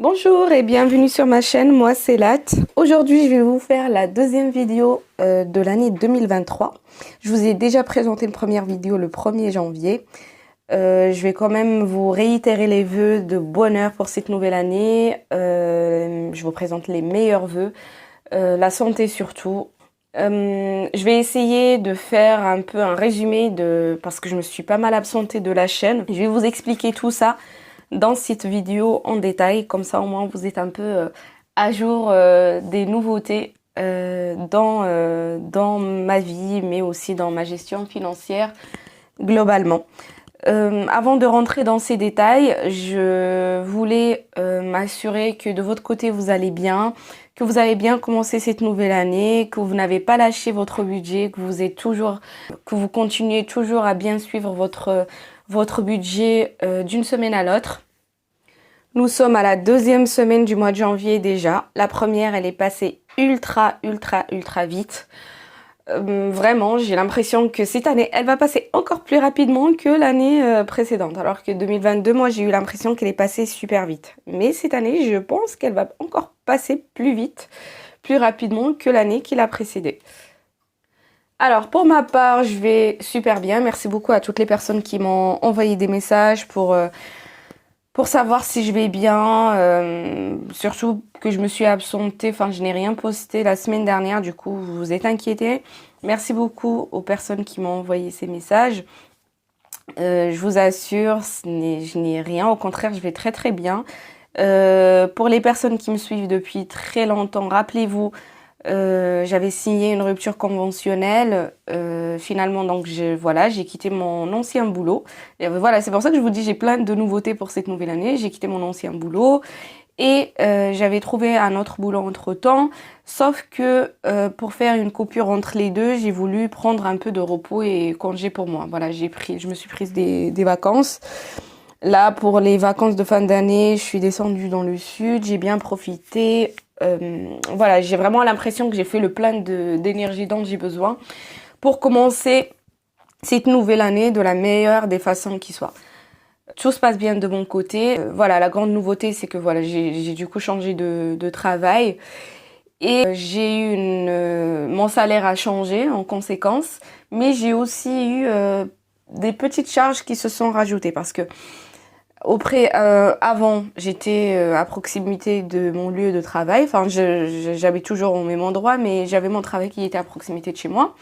Bonjour et bienvenue sur ma chaîne, moi c'est Lat. Aujourd'hui je vais vous faire la deuxième vidéo de l'année 2023. Je vous ai déjà présenté une première vidéo le 1er janvier. Je vais quand même vous réitérer les vœux de bonheur pour cette nouvelle année. Je vous présente les meilleurs vœux, la santé surtout. Je vais essayer de faire un peu un résumé parce que je me suis pas mal absentée de la chaîne. Je vais vous expliquer tout ça dans cette vidéo en détail, comme ça au moins vous êtes un peu à jour des nouveautés dans ma vie, mais aussi dans ma gestion financière globalement. Avant de rentrer dans ces détails, je voulais m'assurer que de votre côté vous allez bien, que vous avez bien commencé cette nouvelle année, que vous n'avez pas lâché votre budget, que vous continuez toujours à bien suivre votre budget d'une semaine à l'autre. Nous sommes à la deuxième semaine du mois de janvier déjà. La première, elle est passée ultra vite. Vraiment, j'ai l'impression que cette année, elle va passer encore plus rapidement que l'année précédente. Alors que 2022, moi, j'ai eu l'impression qu'elle est passée super vite. Mais cette année, je pense qu'elle va encore passer plus vite, plus rapidement que l'année qui l'a précédée. Alors, pour ma part, je vais super bien. Merci beaucoup à toutes les personnes qui m'ont envoyé des messages pour savoir si je vais bien, surtout que je me suis absentée, enfin je n'ai rien posté la semaine dernière, du coup vous vous êtes inquiétés. Merci beaucoup aux personnes qui m'ont envoyé ces messages. Je vous assure, je n'ai rien, au contraire je vais très bien. Pour les personnes qui me suivent depuis très longtemps, rappelez-vous, j'avais signé une rupture conventionnelle. Finalement, donc j'ai quitté mon ancien boulot. Et voilà, c'est pour ça que je vous dis j'ai plein de nouveautés pour cette nouvelle année. J'ai quitté mon ancien boulot et j'avais trouvé un autre boulot entre-temps. Sauf que pour faire une coupure entre les deux, j'ai voulu prendre un peu de repos et congé pour moi. Voilà, je me suis prise des vacances. Là, pour les vacances de fin d'année, je suis descendue dans le sud, j'ai bien profité. Voilà, j'ai vraiment l'impression que j'ai fait le plein d'énergie dont j'ai besoin pour commencer cette nouvelle année de la meilleure des façons qui soit. Tout se passe bien de mon côté. Voilà, la grande nouveauté, c'est que voilà, j'ai du coup changé de travail et j'ai eu mon salaire a changé en conséquence, mais j'ai aussi eu des petites charges qui se sont rajoutées parce que avant, j'étais à proximité de mon lieu de travail. Enfin, j'habite toujours au même endroit, mais j'avais mon travail qui était à proximité de chez moi.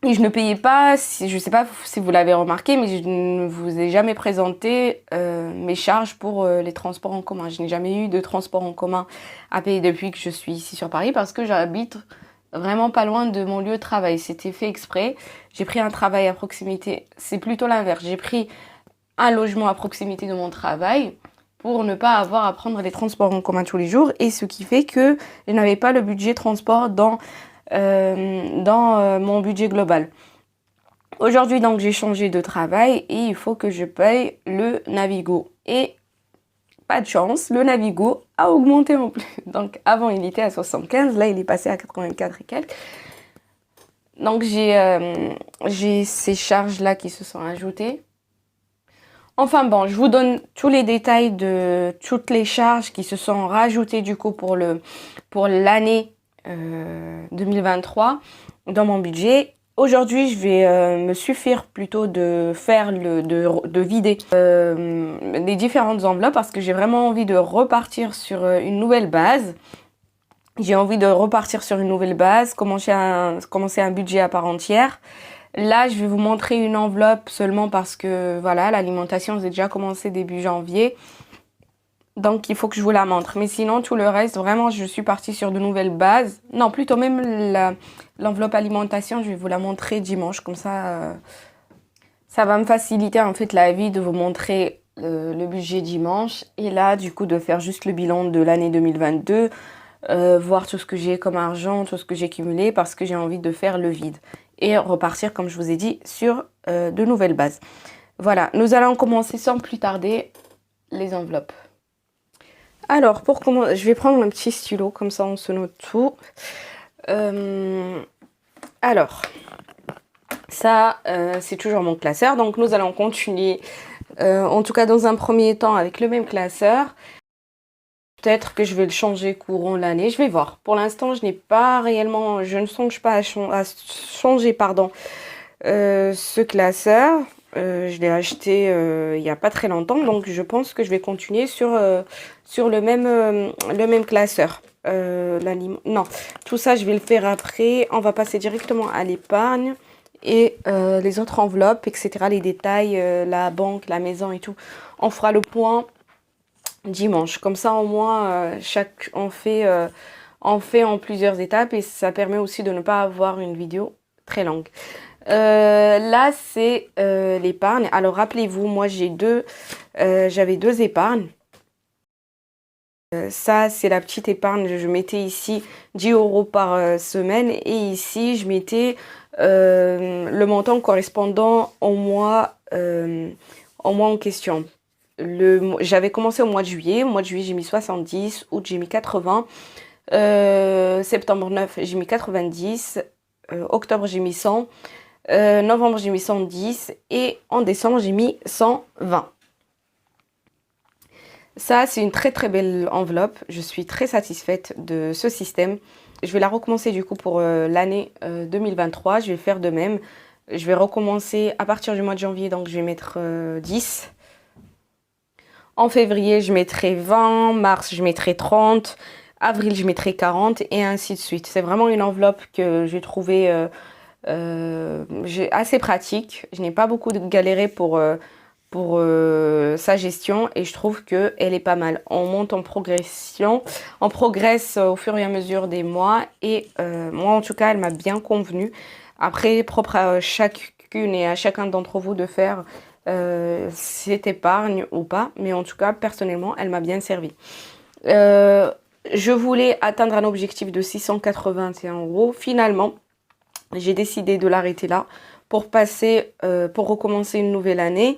Et je ne payais pas, je ne sais pas si vous l'avez remarqué, mais je ne vous ai jamais présenté mes charges pour les transports en commun. Je n'ai jamais eu de transport en commun à payer depuis que je suis ici sur Paris parce que j'habite vraiment pas loin de mon lieu de travail. C'était fait exprès. J'ai pris un travail à proximité. C'est plutôt l'inverse. J'ai pris un logement à proximité de mon travail pour ne pas avoir à prendre les transports en commun tous les jours, et ce qui fait que je n'avais pas le budget transport dans mon budget global. Aujourd'hui donc j'ai changé de travail et il faut que je paye le Navigo, et pas de chance, le Navigo a augmenté en plus. Donc avant il était à 75, là il est passé à 84 et quelques. Donc j'ai ces charges là qui se sont ajoutées. Enfin bon, je vous donne tous les détails de toutes les charges qui se sont rajoutées du coup pour l'année 2023 dans mon budget. Aujourd'hui, je vais me suffire plutôt de faire de vider les différentes enveloppes parce que j'ai vraiment envie de repartir sur une nouvelle base. J'ai envie de repartir sur une nouvelle base, commencer un budget à part entière. Là, je vais vous montrer une enveloppe seulement parce que voilà, l'alimentation, j'ai déjà commencé début janvier. Donc, il faut que je vous la montre. Mais sinon, tout le reste, vraiment, je suis partie sur de nouvelles bases. Non, plutôt même l'enveloppe alimentation, je vais vous la montrer dimanche. Comme ça, ça va me faciliter en fait la vie de vous montrer le budget dimanche. Et là, du coup, de faire juste le bilan de l'année 2022. Voir tout ce que j'ai comme argent, tout ce que j'ai cumulé, parce que j'ai envie de faire le vide et repartir, comme je vous ai dit, sur de nouvelles bases. Voilà, nous allons commencer sans plus tarder les enveloppes. Alors, pour commencer, je vais prendre un petit stylo, comme ça on se note tout. Alors, ça, c'est toujours mon classeur, donc nous allons continuer, en tout cas dans un premier temps, avec le même classeur. Peut-être que je vais le changer courant l'année. Je vais voir. Pour l'instant, je n'ai pas réellement... Je ne songe pas à changer, pardon, ce classeur. Je l'ai acheté il n'y a pas très longtemps. Donc, je pense que je vais continuer sur le même classeur. Non, tout ça, je vais le faire après. On va passer directement à l'épargne. Et les autres enveloppes, etc. Les détails, la banque, la maison et tout. On fera le point dimanche. Comme ça, au moins, on fait en plusieurs étapes et ça permet aussi de ne pas avoir une vidéo très longue. Là, c'est l'épargne. Alors, rappelez-vous, moi, j'avais deux épargnes. Ça, c'est la petite épargne. Je mettais ici 10 € par semaine et ici, je mettais le montant correspondant au mois en question. J'avais commencé au mois de juillet. Au mois de juillet, j'ai mis 70. Août, j'ai mis 80. Septembre 9, j'ai mis 90. Octobre, j'ai mis 100. Novembre, j'ai mis 110. Et en décembre, j'ai mis 120. Ça, c'est une très très belle enveloppe. Je suis très satisfaite de ce système. Je vais la recommencer du coup pour l'année 2023. Je vais faire de même. Je vais recommencer à partir du mois de janvier. Donc, je vais mettre 10. En février, je mettrai 20. Mars, je mettrai 30. Avril, je mettrai 40 et ainsi de suite. C'est vraiment une enveloppe que j'ai trouvée assez pratique. Je n'ai pas beaucoup galéré pour sa gestion et je trouve qu'elle est pas mal. On monte en progression, on progresse au fur et à mesure des mois et moi en tout cas elle m'a bien convenu. Après, propre à chacune et à chacun d'entre vous de faire cette épargne ou pas, mais en tout cas personnellement elle m'a bien servi. Je voulais atteindre un objectif de 681 €. Finalement, j'ai décidé de l'arrêter là pour recommencer une nouvelle année.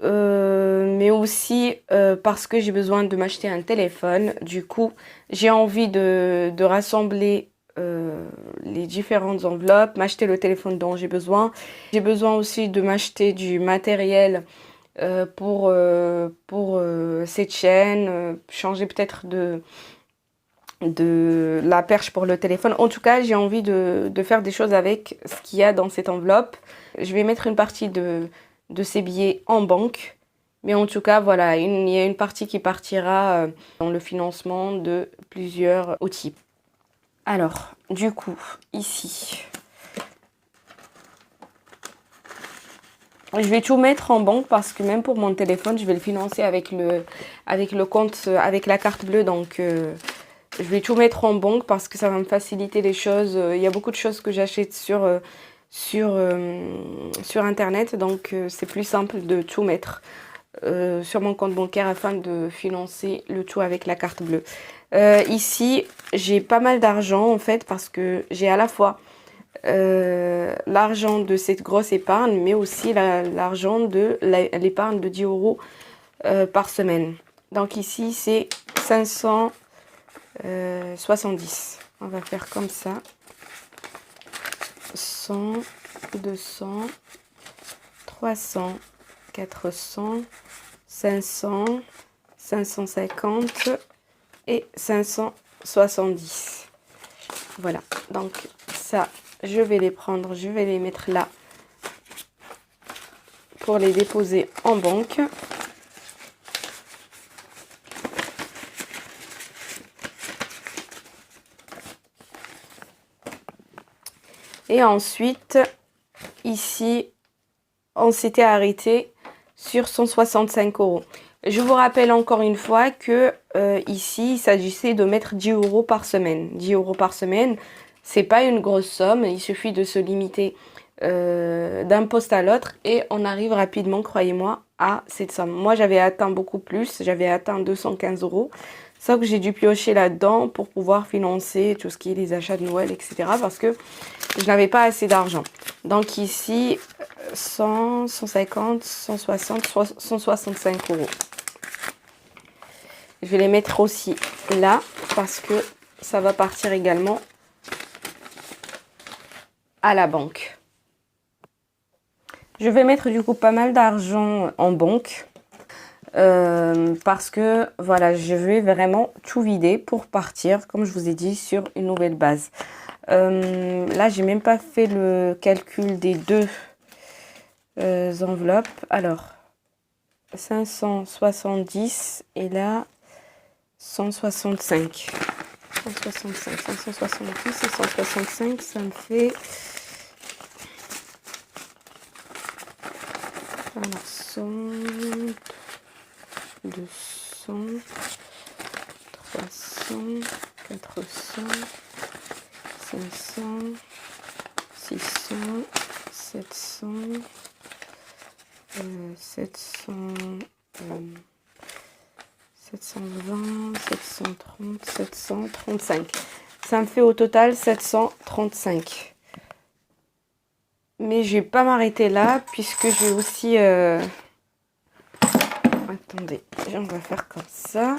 Mais aussi parce que j'ai besoin de m'acheter un téléphone. Du coup, j'ai envie de rassembler les différentes enveloppes, m'acheter le téléphone dont j'ai besoin. J'ai besoin aussi de m'acheter du matériel pour cette chaîne, changer peut-être de la perche pour le téléphone. En tout cas, j'ai envie de faire des choses avec ce qu'il y a dans cette enveloppe. Je vais mettre une partie de ces billets en banque. Mais en tout cas, voilà, il y a une partie qui partira dans le financement de plusieurs outils. Alors, du coup, ici, je vais tout mettre en banque parce que même pour mon téléphone, je vais le financer avec le compte, avec la carte bleue. Donc, je vais tout mettre en banque parce que ça va me faciliter les choses. Il y a beaucoup de choses que j'achète sur Internet. Donc, c'est plus simple de tout mettre sur mon compte bancaire afin de financer le tout avec la carte bleue. Ici, j'ai pas mal d'argent en fait parce que j'ai à la fois l'argent de cette grosse épargne, mais aussi l'argent de l'épargne de 10 € par semaine. Donc ici, c'est 570. On va faire comme ça. 100, 200, 300, 400, 500, 550 et 570. Voilà, donc ça, je vais les prendre, je vais les mettre là pour les déposer en banque. Et ensuite, ici, on s'était arrêté sur 165 €. Je vous rappelle encore une fois que ici, il s'agissait de mettre 10 € par semaine. 10 € par semaine, c'est pas une grosse somme. Il suffit de se limiter d'un poste à l'autre et on arrive rapidement, croyez-moi, à cette somme. Moi, j'avais atteint beaucoup plus. J'avais atteint 215 €. Sauf que j'ai dû piocher là-dedans pour pouvoir financer tout ce qui est les achats de Noël, etc. Parce que je n'avais pas assez d'argent. Donc ici, 100, 150, 160, 165 €. Je vais les mettre aussi là parce que ça va partir également à la banque. Je vais mettre du coup pas mal d'argent en banque. parce que voilà, je vais vraiment tout vider pour partir, comme je vous ai dit, sur une nouvelle base. Là, j'ai même pas fait le calcul des deux enveloppes. Alors, 570 et là 165. 165, 570 et 165, ça me fait... Alors, 100, 200, 300, 400, 500, 600, 700, 700, 720, 730, 735. Ça me fait au total 735. Mais je vais pas m'arrêter là puisque je vais aussi... Attendez, on va faire comme ça.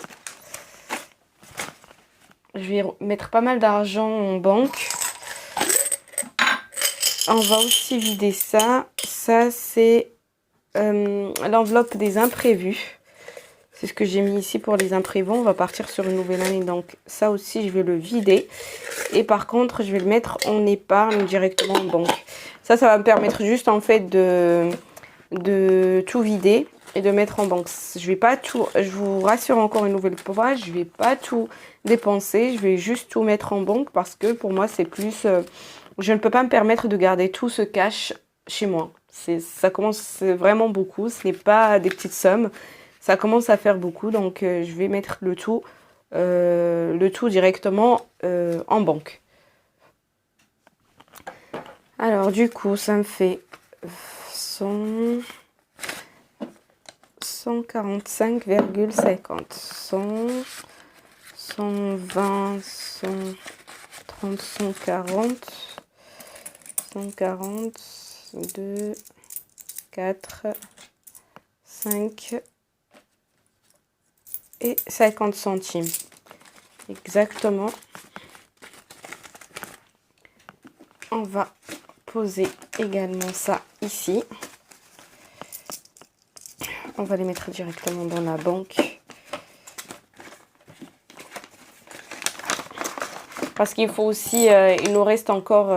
Je vais mettre pas mal d'argent en banque. On va aussi vider ça. Ça, c'est l'enveloppe des imprévus. C'est ce que j'ai mis ici pour les imprévus. On va partir sur une nouvelle année. Donc ça aussi, je vais le vider. Et par contre, je vais le mettre en épargne directement en banque. Ça va me permettre juste en fait de tout vider et de mettre en banque. Je vais pas tout, je vous rassure encore une nouvelle fois, je vais pas tout dépenser. Je vais juste tout mettre en banque parce que pour moi, c'est plus... je ne peux pas me permettre de garder tout ce cash chez moi. Ça commence vraiment beaucoup. Ce n'est pas des petites sommes. Ça commence à faire beaucoup, donc je vais mettre le tout directement en banque. Alors du coup, ça me fait 145,50. 100, 120, 130, 140, 140, 2, 4, 5... et 50 centimes exactement. On va poser également ça ici. On va les mettre directement dans la banque parce qu'il faut aussi il nous reste encore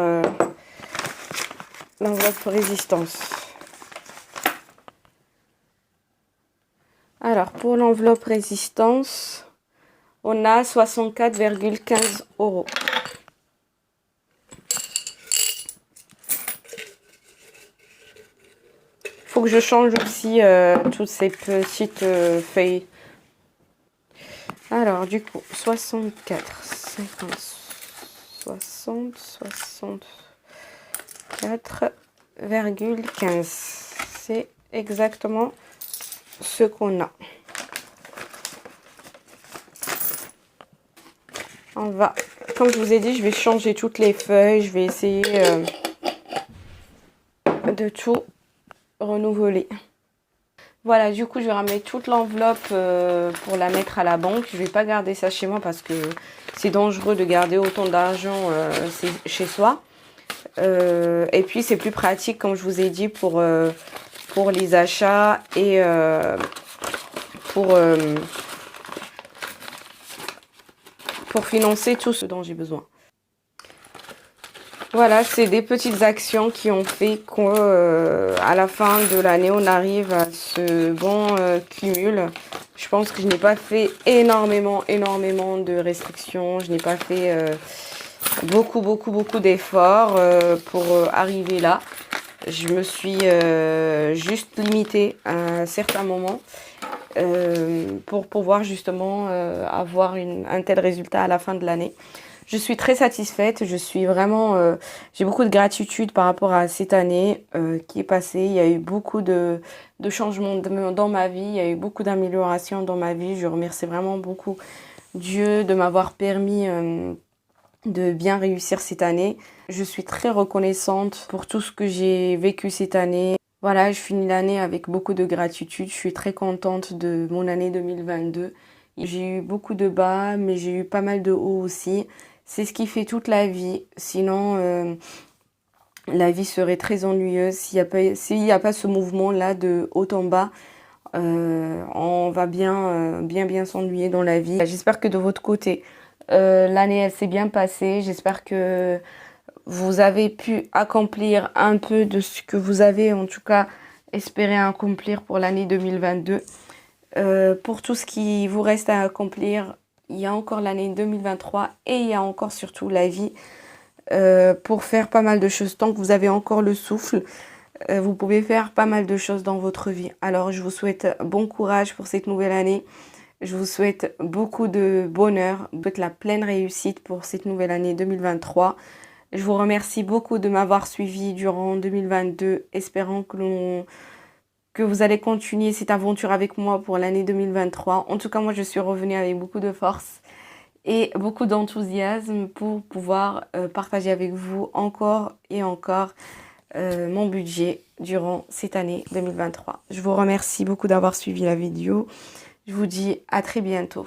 l'enveloppe résistance. Alors, pour l'enveloppe résistance, on a 64,15 €. Il faut que je change aussi toutes ces petites feuilles. Alors, du coup, 64, 50, 60, 64,15. C'est exactement ce qu'on a. On va, comme je vous ai dit, je vais changer toutes les feuilles. Je vais essayer de tout renouveler. Voilà, du coup, je vais ramener toute l'enveloppe pour la mettre à la banque. Je vais pas garder ça chez moi parce que c'est dangereux de garder autant d'argent chez soi. Et puis, c'est plus pratique, comme je vous ai dit, pour les achats et pour financer tout ce dont j'ai besoin. Voilà, c'est des petites actions qui ont fait qu'à la fin de l'année, on arrive à ce bon cumul. Je pense que je n'ai pas fait énormément de restrictions. Je n'ai pas fait beaucoup d'efforts pour arriver là. Je me suis juste limitée à certains moments pour pouvoir justement avoir un tel résultat à la fin de l'année. Je suis très satisfaite, je suis vraiment, j'ai beaucoup de gratitude par rapport à cette année qui est passée. Il y a eu beaucoup de changements dans ma vie, il y a eu beaucoup d'améliorations dans ma vie. Je remercie vraiment beaucoup Dieu de m'avoir permis de bien réussir cette année. Je suis très reconnaissante pour tout ce que j'ai vécu cette année. Voilà, je finis l'année avec beaucoup de gratitude. Je suis très contente de mon année 2022. J'ai eu beaucoup de bas, mais j'ai eu pas mal de hauts aussi. C'est ce qui fait toute la vie. Sinon, la vie serait très ennuyeuse s'il n'y a pas ce mouvement-là de haut en bas. On va bien s'ennuyer dans la vie. J'espère que de votre côté, l'année elle s'est bien passée. J'espère que vous avez pu accomplir un peu de ce que vous avez en tout cas espéré accomplir pour l'année 2022. Pour tout ce qui vous reste à accomplir, il y a encore l'année 2023 et il y a encore surtout la vie pour faire pas mal de choses. Tant que vous avez encore le souffle, vous pouvez faire pas mal de choses dans votre vie. Alors je vous souhaite bon courage pour cette nouvelle année. Je vous souhaite beaucoup de bonheur, de la pleine réussite pour cette nouvelle année 2023. Je vous remercie beaucoup de m'avoir suivi durant 2022, espérant que vous allez continuer cette aventure avec moi pour l'année 2023. En tout cas, moi, je suis revenue avec beaucoup de force et beaucoup d'enthousiasme pour pouvoir partager avec vous encore et encore mon budget durant cette année 2023. Je vous remercie beaucoup d'avoir suivi la vidéo. Je vous dis à très bientôt.